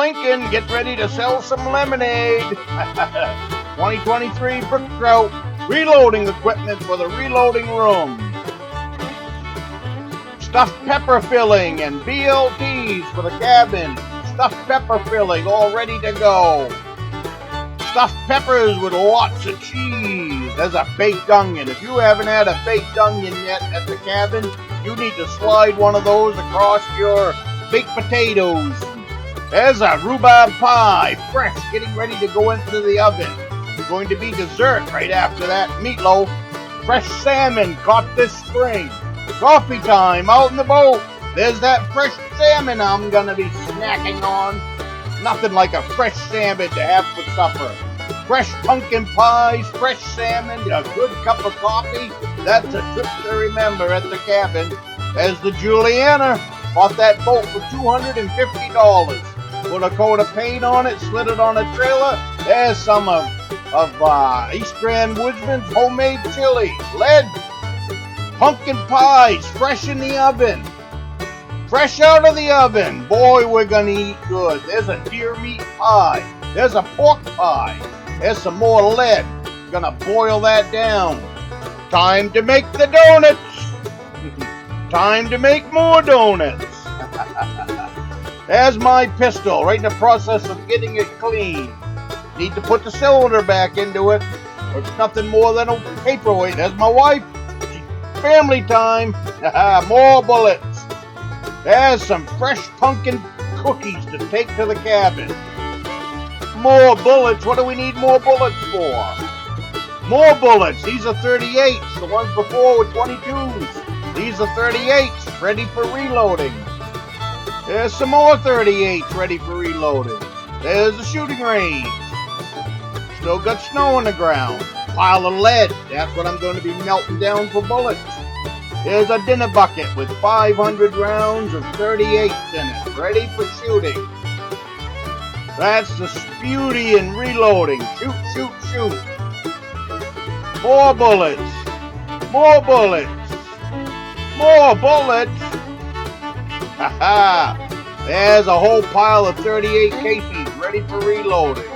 Lincoln, get ready to sell some lemonade. 2023 brook trout reloading equipment for the reloading room. Stuffed pepper filling and BLTs for the cabin. Stuffed pepper filling all ready to go. Stuffed peppers with lots of cheese. There's a baked onion. If you haven't had a baked onion yet at the cabin, you need to slide one of those across your baked potatoes. There's a rhubarb pie, fresh, getting ready to go into the oven. It's going to be dessert right after that meatloaf. Fresh salmon caught this spring. Coffee time out in the boat. There's that fresh salmon I'm going to be snacking on. Nothing like a fresh salmon to have for supper. Fresh pumpkin pies, fresh salmon, a good cup of coffee. That's a trip to remember at the cabin. There's the Juliana. Bought that boat for $250. Put a coat of paint on it, slid it on a trailer. There's some of East Grand Woodsman's homemade chili. Lead. Pumpkin pies, fresh in the oven. Fresh out of the oven. Boy, we're going to eat good. There's a deer meat pie. There's a pork pie. There's some more lead. Gonna boil that down. Time to make the donuts. Time to make more donuts. There's my pistol, right in the process of getting it clean. Need to put the cylinder back into it. It's nothing more than a paperweight. There's my wife. Family time. More bullets. There's some fresh pumpkin cookies to take to the cabin. More bullets. What do we need more bullets for? More bullets. These are 38s. The ones before were 22s. These are 38s ready for reloading. There's some more 38s ready for reloading. There's the shooting range. Still got snow on the ground. Pile of lead. That's what I'm going to be melting down for bullets. There's a dinner bucket with 500 rounds of 38s in it, ready for shooting. That's the beauty in reloading. Shoot, shoot, shoot. More bullets. More bullets. More bullets. Haha. There's a whole pile of 38 cases ready for reloading.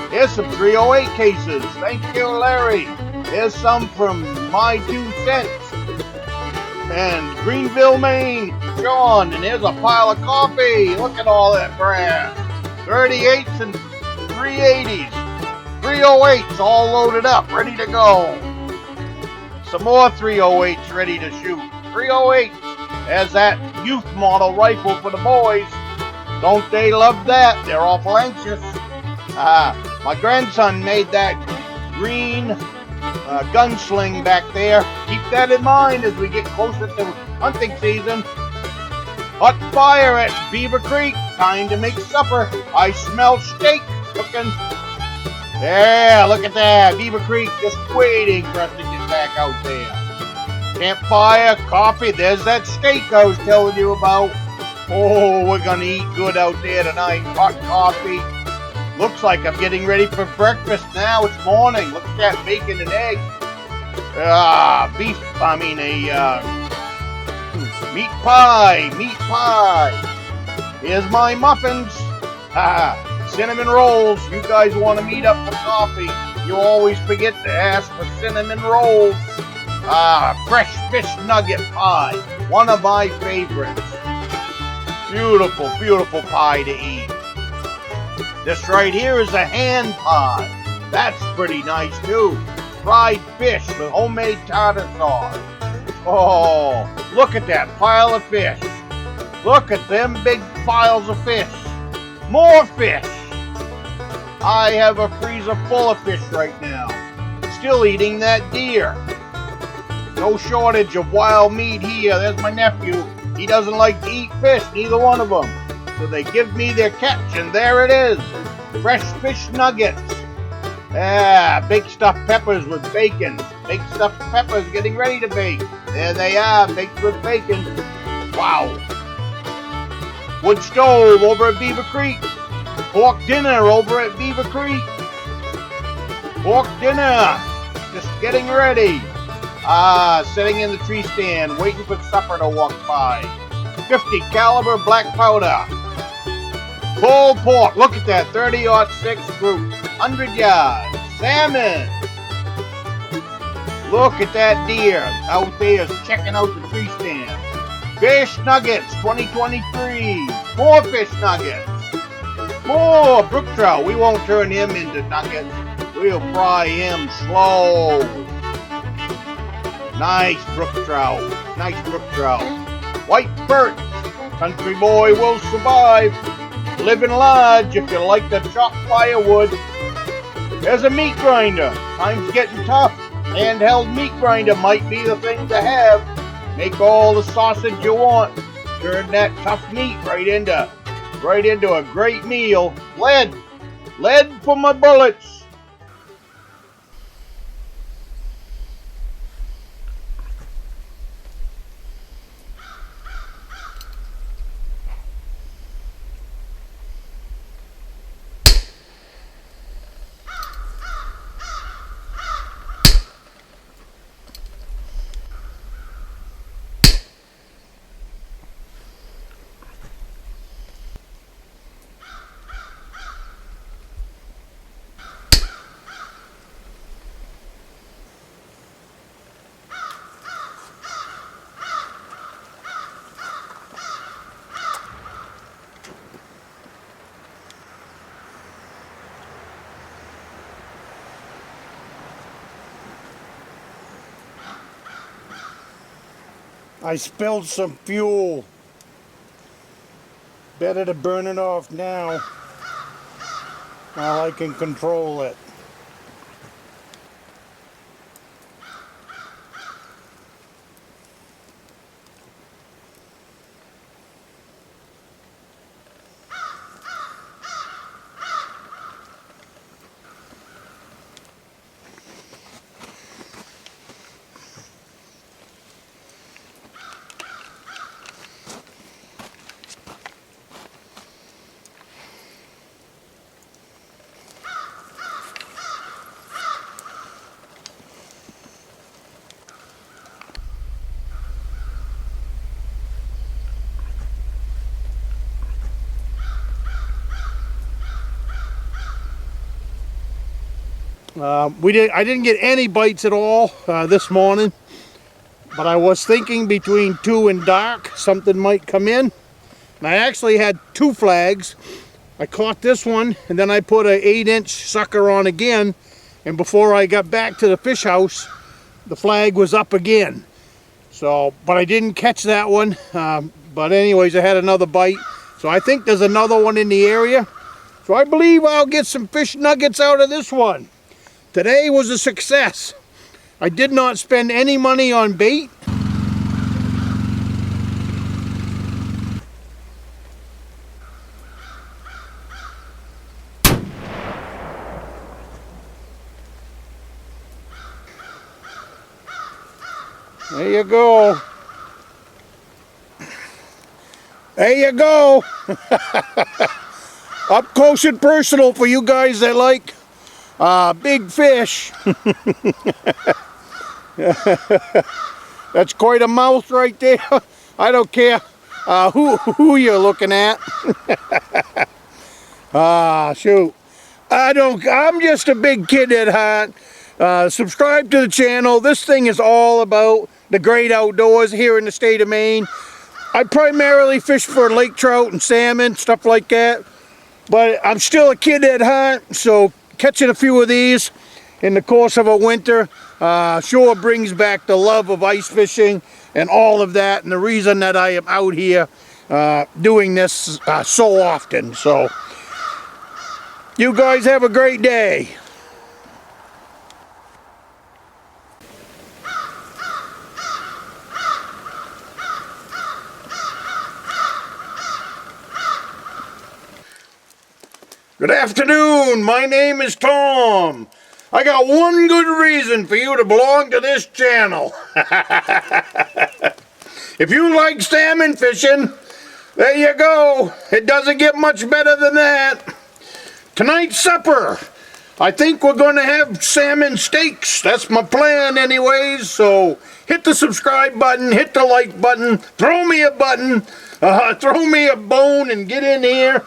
Here's some 308 cases. Thank you, Larry. Here's some from My 2 Cents. And Greenville, Maine, John. And here's a pile of coffee. Look at all that brass. 38s and 380s. 308s all loaded up, ready to go. Some more 308s ready to shoot. 308s. There's that youth model rifle for the boys. Don't they love that? They're awful anxious. My grandson made that green gunsling back there. Keep that in mind as we get closer to hunting season. Hot fire at Beaver Creek. Time to make supper. I smell steak cooking. Yeah, look at that. Beaver Creek just waiting for us to get back out there. Campfire, coffee. There's that steak I was telling you about. Oh, we're going to eat good out there tonight. Hot coffee. Looks like I'm getting ready for breakfast now. It's morning. Look at that bacon and egg. Meat pie. Meat pie. Here's my muffins. Cinnamon rolls. You guys want to meet up for coffee. You always forget to ask for cinnamon rolls. Fresh fish nugget pie. One of my favorites. Beautiful, beautiful pie to eat. This right here is a hand pie. That's pretty nice too. Fried fish with homemade tartar sauce. Oh, look at that pile of fish. Look at them big piles of fish. More fish. I have a freezer full of fish right now. Still eating that deer. No shortage of wild meat here. There's my nephew. He doesn't like to eat fish, neither one of them. So they give me their catch, and there it is. Fresh fish nuggets. Baked stuffed peppers with bacon. Baked stuffed peppers getting ready to bake. There they are, baked with bacon. Wow. Wood stove over at Beaver Creek. Pork dinner over at Beaver Creek. Pork dinner. Just getting ready. Sitting in the tree stand, waiting for supper to walk by. 50 caliber black powder. Pulled pork. Look at that. 30-06 group. 100 yards. Salmon. Look at that deer out there checking out the tree stand. Fish nuggets 2023. More fish nuggets. More brook trout. We won't turn him into nuggets. We'll fry him slow. Nice brook trout. Nice brook trout. White perch. Country boy will survive. Living large if you like to chop firewood. There's a meat grinder. Time's getting tough. Handheld meat grinder might be the thing to have. Make all the sausage you want. Turn that tough meat right into a great meal. Lead for my bullets. I spilled some fuel. Better to burn it off now while I can control it. I didn't get any bites at all this morning, but I was thinking between 2 and dark something might come in. And I actually had 2 flags. I caught this one and then I put an 8-inch sucker on again, and before I got back to the fish house the flag was up again. So, but I didn't catch that one. But anyways, I had another bite. So I think there's another one in the area. So I believe I'll get some fish nuggets out of this one. Today was a success. I did not spend any money on bait. There you go. There you go. Up close and personal for you guys that like big fish. That's quite a mouth right there. I don't care who you're looking at. Shoot. I'm just a big kid at heart. Subscribe to the channel. This thing is all about the great outdoors here in the state of Maine. I primarily fish for lake trout and salmon, stuff like that. But I'm still a kid at heart, so catching a few of these in the course of a winter sure brings back the love of ice fishing and all of that, and the reason that I am out here doing this so often. So you guys have a great day. Good afternoon, my name is Tom. I got one good reason for you to belong to this channel. If you like salmon fishing, there you go. It doesn't get much better than that. Tonight's supper, I think we're going to have salmon steaks. That's my plan anyways, so hit the subscribe button, hit the like button, throw me a button, throw me a bone and get in here.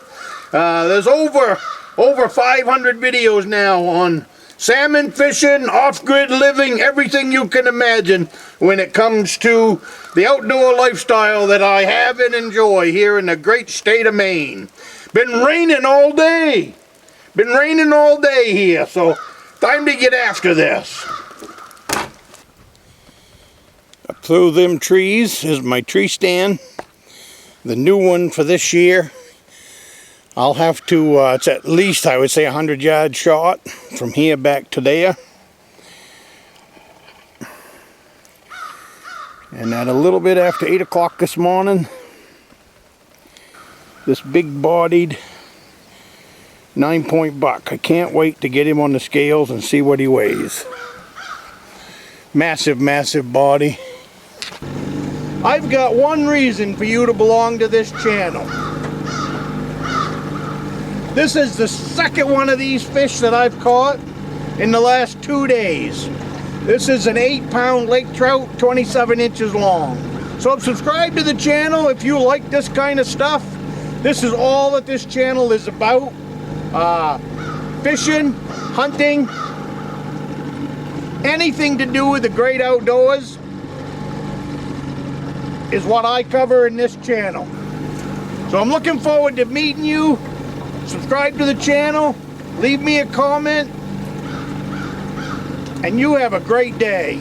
There's over 500 videos now on salmon fishing, off-grid living, everything you can imagine when it comes to the outdoor lifestyle that I have and enjoy here in the great state of Maine. Been raining all day. Been raining all day here, so time to get after this. Up through them trees is my tree stand. The new one for this year. I'll have to, it's at least, I would say, 100-yard shot from here back to there. And at a little bit after 8 o'clock this morning, this big-bodied 9-point buck. I can't wait to get him on the scales and see what he weighs. Massive, massive body. I've got one reason for you to belong to this channel. This is the second one of these fish that I've caught in the last 2 days. This is an 8-pound lake trout, 27 inches long. So subscribe to the channel if you like this kind of stuff. This is all that this channel is about. Fishing, hunting, anything to do with the great outdoors is what I cover in this channel. So I'm looking forward to meeting you. Subscribe to the channel, leave me a comment, and you have a great day.